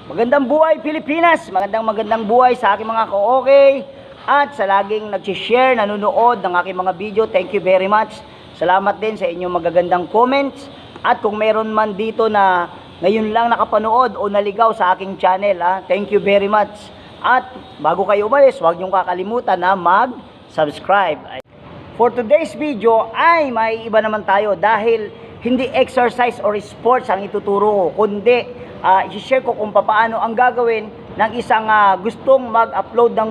Magandang buhay Pilipinas, magandang buhay sa aking mga ka-okay at sa laging nag-share, nanonood ng aking mga video. Thank you very much. Salamat din sa inyong magagandang comments. At kung meron man dito na ngayon lang nakapanood o naligaw sa aking channel, thank you very much. At bago kayo umalis, huwag niyong kakalimutan na mag-subscribe. For today's video ay may iba naman tayo dahil hindi exercise or sports ang ituturo ko, kundi i-share ko kung paano ang gagawin ng isang gustong mag-upload ng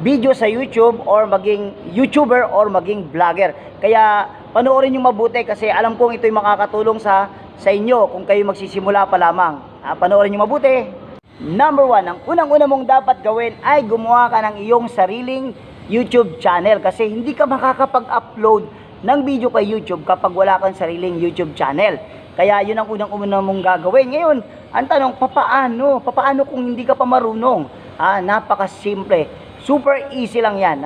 video sa YouTube or maging YouTuber or maging vlogger. Kaya panoorin nyo mabuti kasi alam kong ito'y makakatulong sa inyo kung kayo magsisimula pa lamang. Panoorin nyo mabuti. Number 1, ang unang-una mong dapat gawin ay gumawa ka ng iyong sariling YouTube channel kasi hindi ka makakapag-upload ng video kay YouTube kapag wala kang sariling YouTube channel. Kaya yun ang unang-una mong gagawin. Ngayon, ang tanong, papaano? Papaano kung hindi ka pa marunong? Napakasimple. Super easy lang yan.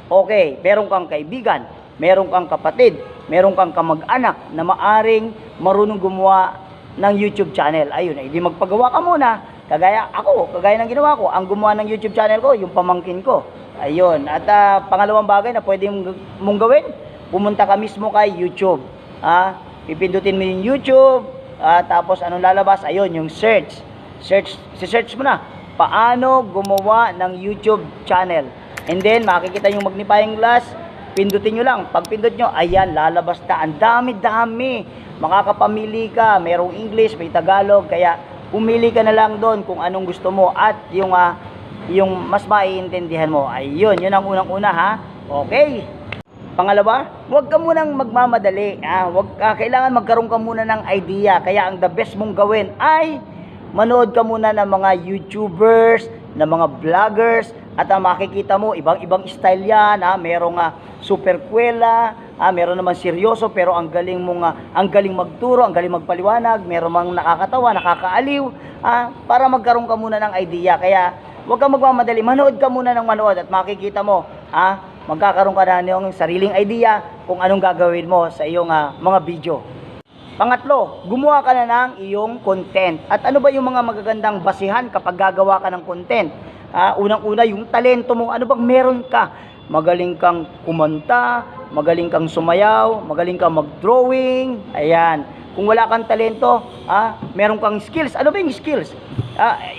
Okay, meron kang kaibigan, meron kang kapatid, meron kang kamag-anak na maaring marunong gumawa ng YouTube channel. Ayun, hindi magpagawa ka muna. Kagaya ng ginawa ko. Ang gumawa ng YouTube channel ko, yung pamangkin ko. Ayun. At pangalawang bagay na pwede mong gawin, pumunta ka mismo kay YouTube. Pipindutin mo yung YouTube, tapos anong lalabas? Ayun, yung search. Search mo na, paano gumawa ng YouTube channel. And then, makikita yung magnifying glass, pindutin nyo lang. Pag pindot nyo, ayan, lalabas na. Ang dami-dami. Makakapamili ka, merong English, may Tagalog, kaya pumili ka na lang doon kung anong gusto mo at yung mas maiintindihan mo. Ayun, yun ang unang-una Okay. Pangalawa, huwag ka munang magmamadali. Kailangan magkaroon ka muna ng idea. Kaya ang the best mong gawin ay manood ka muna ng mga YouTubers, ng mga vloggers, at makikita mo, ibang style yan. Merong super kwela, meron naman seryoso, pero ang galing magturo, ang galing magpaliwanag, meron mang nakakatawa, nakakaaliw, para magkaroon ka muna ng idea. Kaya huwag ka magmamadali, manood ka muna ng manood at makikita mo, magkakaroon ka na ng sariling idea kung anong gagawin mo sa iyong mga video. Pangatlo, gumawa ka na ng iyong content. At ano ba yung mga magagandang basihan kapag gagawa ka ng content? Unang-una, yung talento mo. Ano bang meron ka? Magaling kang kumanta, magaling kang sumayaw, magaling kang mag-drawing. Ayan. Kung wala kang talento, meron kang skills. Ano ba yung skills?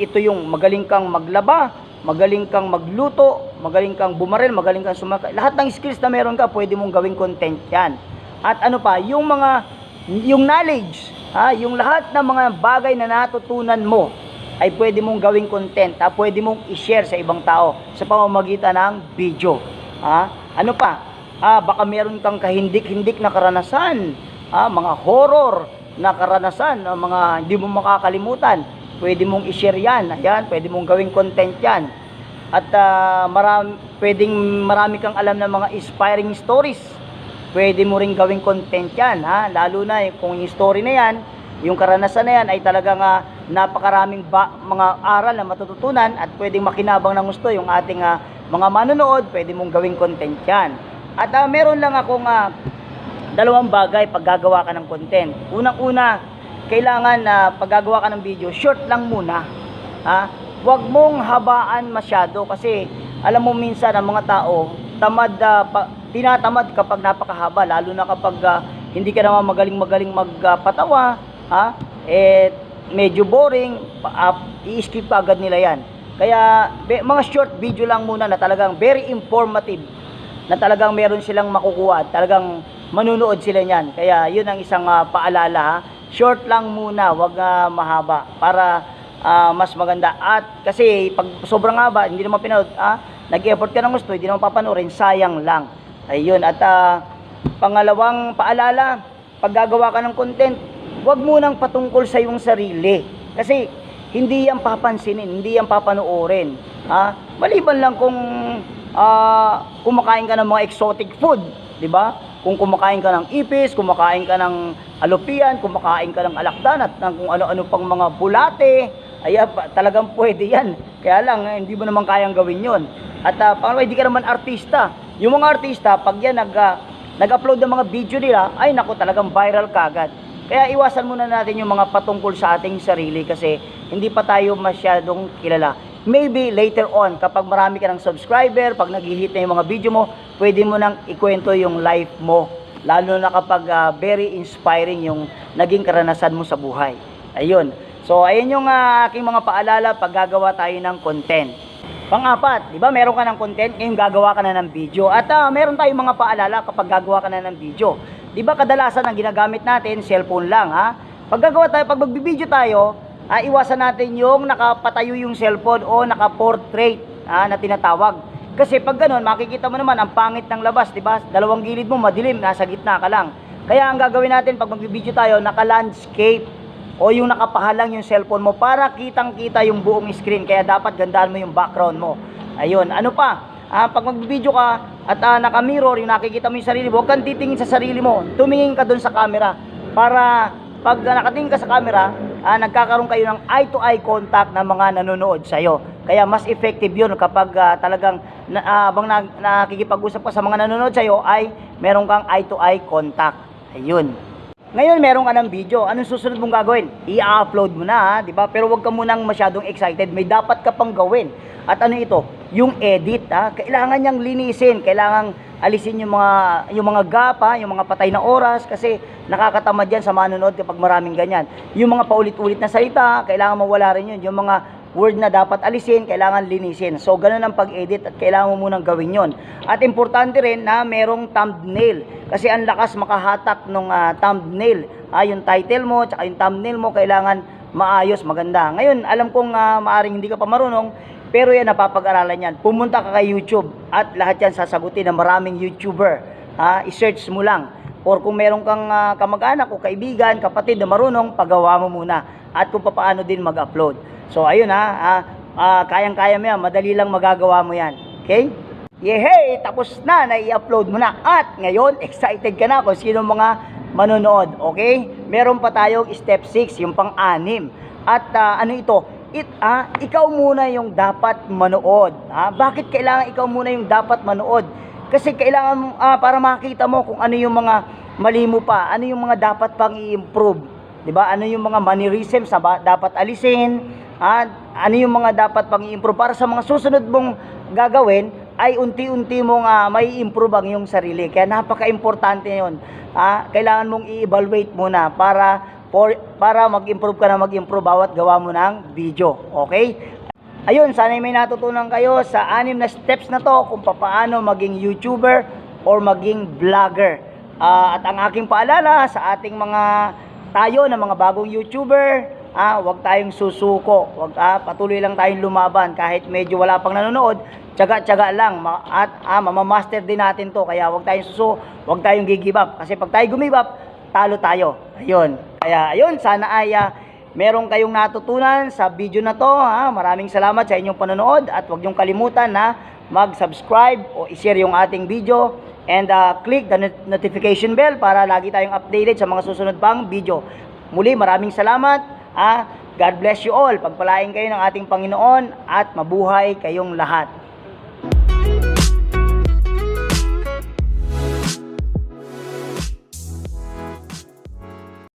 Ito yung magaling kang maglaba, magaling kang magluto, magaling kang bumaril, magaling kang sumakay. Lahat ng skills na meron ka, pwede mong gawing content yan. At ano pa, yung knowledge, yung lahat ng mga bagay na natutunan mo, ay pwede mong gawing content, pwede mong i-share sa ibang tao sa pamamagitan ng video. Ano pa, baka meron kang kahindik-hindik na karanasan, mga horror na karanasan, mga hindi mo makakalimutan. Pwede mong i-share yan. Ayan, pwede mong gawing content yan. At marami kang alam ng mga inspiring stories. Pwede mo ring gawing content yan. Lalo na kung yung story na yan, yung karanasan na yan ay talagang napakaraming mga aral na matututunan at pwedeng makinabang ng gusto yung ating mga manonood. Pwede mong gawing content yan. At meron lang akong dalawang bagay pag gagawa ka ng content. Unang-una, kailangan na paggagawa ka ng video, short lang muna. Huwag mong habaan masyado kasi alam mo minsan ang mga tao tinatamad kapag napakahaba, lalo na kapag hindi ka naman magaling magpatawa, medyo boring, i-skip agad nila yan. Kaya mga short video lang muna na talagang very informative, na talagang meron silang makukuha, talagang manunood sila niyan. Kaya yun ang isang paalala. Short lang muna, wag mahaba para mas maganda. At kasi pag sobrang haba, hindi naman pinanood, nag-effort ka ng gusto, hindi naman papanoorin, sayang lang. Ayun, at pangalawang paalala, pag gagawa ka ng content, wag munang patungkol sa iyong sarili. Kasi hindi yan papansinin, hindi yan papanoorin. Maliban lang kung kumakain ka ng mga exotic food, di ba? Kung kumakain ka ng ipis, kumakain ka ng alupian, kumakain ka ng alakdan at ng kung ano-ano pang mga bulate, talagang pwede yan. Kaya lang, hindi mo naman kayang gawin yon. At pangalawa, hindi ka naman artista. Yung mga artista, pag yan nag-upload ng mga video nila, ay naku, talagang viral kagad. Kaya iwasan muna natin yung mga patungkol sa ating sarili kasi hindi pa tayo masyadong kilala. Maybe later on, kapag marami ka ng subscriber, pag nag-hit na yung mga video mo, pwede mo nang ikwento yung life mo. Lalo na kapag very inspiring yung naging karanasan mo sa buhay. Ayun. So, ayun yung aking mga paalala pag gagawa tayo ng content. Pang-apat, di ba meron ka ng content, ngayon gagawa ka na ng video. At meron tayong mga paalala kapag gagawa ka na ng video. Di ba kadalasan ang ginagamit natin, cellphone lang ha? Pag gagawa tayo, pag magbibideo tayo, iwasan natin yung nakapatayo yung cellphone o naka-portrait na tinatawag. Kasi pag ganun, makikita mo naman ang pangit ng labas, di ba? Dalawang gilid mo madilim, nasa gitna ka lang. Kaya ang gagawin natin pag magbibideo tayo, naka-landscape o yung nakapahalang yung cellphone mo para kitang-kita yung buong screen. Kaya dapat gandaan mo yung background mo. Ayun, ano pa? Pag magbibideo ka at naka-mirror, yung nakikita mo yung sarili mo, huwag kang titingin sa sarili mo. Tumingin ka dun sa camera para pag nakatingin ka sa camera, nagkakaroon kayo ng eye-to-eye contact ng mga nanonood sa'yo. Kaya mas effective yun kapag talagang habang nakikipag-usap ka sa mga nanonood sa'yo ay meron kang eye-to-eye contact. Ayun. Ngayon meron ka ng video. Anong susunod mong gagawin? I-upload mo na, di ba? Pero wag ka munang masyadong excited. May dapat ka pang gawin. At ano ito? Yung edit, kailangan niyang linisin. Kailangan alisin yung mga gap, yung mga patay na oras kasi nakakatamad yan sa manonood kapag maraming ganyan. Yung mga paulit-ulit na salita, kailangan mawala rin yun. Yung mga word na dapat alisin, kailangan linisin. So, ganun ang pag-edit at kailangan mo munang gawin yon. At importante rin na merong thumbnail. Kasi ang lakas makahatak ng thumbnail. Yung title mo, tsaka yung thumbnail mo, kailangan maayos, maganda. Ngayon, alam kong maaring hindi ka pa marunong, pero yan, napapag-aralan yan. Pumunta ka kay YouTube at lahat yan sasagutin ng maraming YouTuber. I-search mo lang. Or kung meron kang kamag-anak o kaibigan, kapatid na marunong, pagawa mo muna. At kung paano din mag-upload. So, ayun kayang-kaya mo yan. Madali lang magagawa mo yan. Okay? Yehey! Tapos na, nai-upload mo na. At ngayon, excited ka na kung sino mga manonood. Okay? Meron pa tayong step 6, yung pang-anim. At ano ito? Ikaw muna yung dapat manood. Bakit kailangan ikaw muna yung dapat manood? Kasi kailangan para makita mo kung ano yung mga mali mo pa, ano yung mga dapat pang i-improve. 'Di ba? Ano yung mga mannerisms na dapat alisin? Ano yung mga dapat pang i-improve para sa mga susunod mong gagawin ay unti-unti mong may improve ang iyong sarili. Kaya napaka-importante 'yon. Kailangan mong i-evaluate muna para mag-improve ka na mag-improve bawat gawa mo ng video. Okay? Ayun, sana may natutunan kayo sa 6 na steps na to kung paano maging YouTuber or maging vlogger. At ang aking paalala sa ating tayo na mga bagong YouTuber, huwag tayong susuko. Patuloy lang tayong lumaban kahit medyo wala pang nanonood. Tiyaga-tiyaga lang at mamamaster din natin to. Kaya huwag tayong susuko, huwag tayong give up. Kasi pag tayo gumibap, talo tayo. Ayun. Kaya ayun, sana ay meron kayong natutunan sa video na to. Maraming salamat sa inyong panonood at huwag niyong kalimutan na mag-subscribe o i-share yung ating video and click the notification bell para lagi tayong updated sa mga susunod pang video. Muli, maraming salamat. God bless you all. Pagpalain kayo ng ating Panginoon at mabuhay kayong lahat.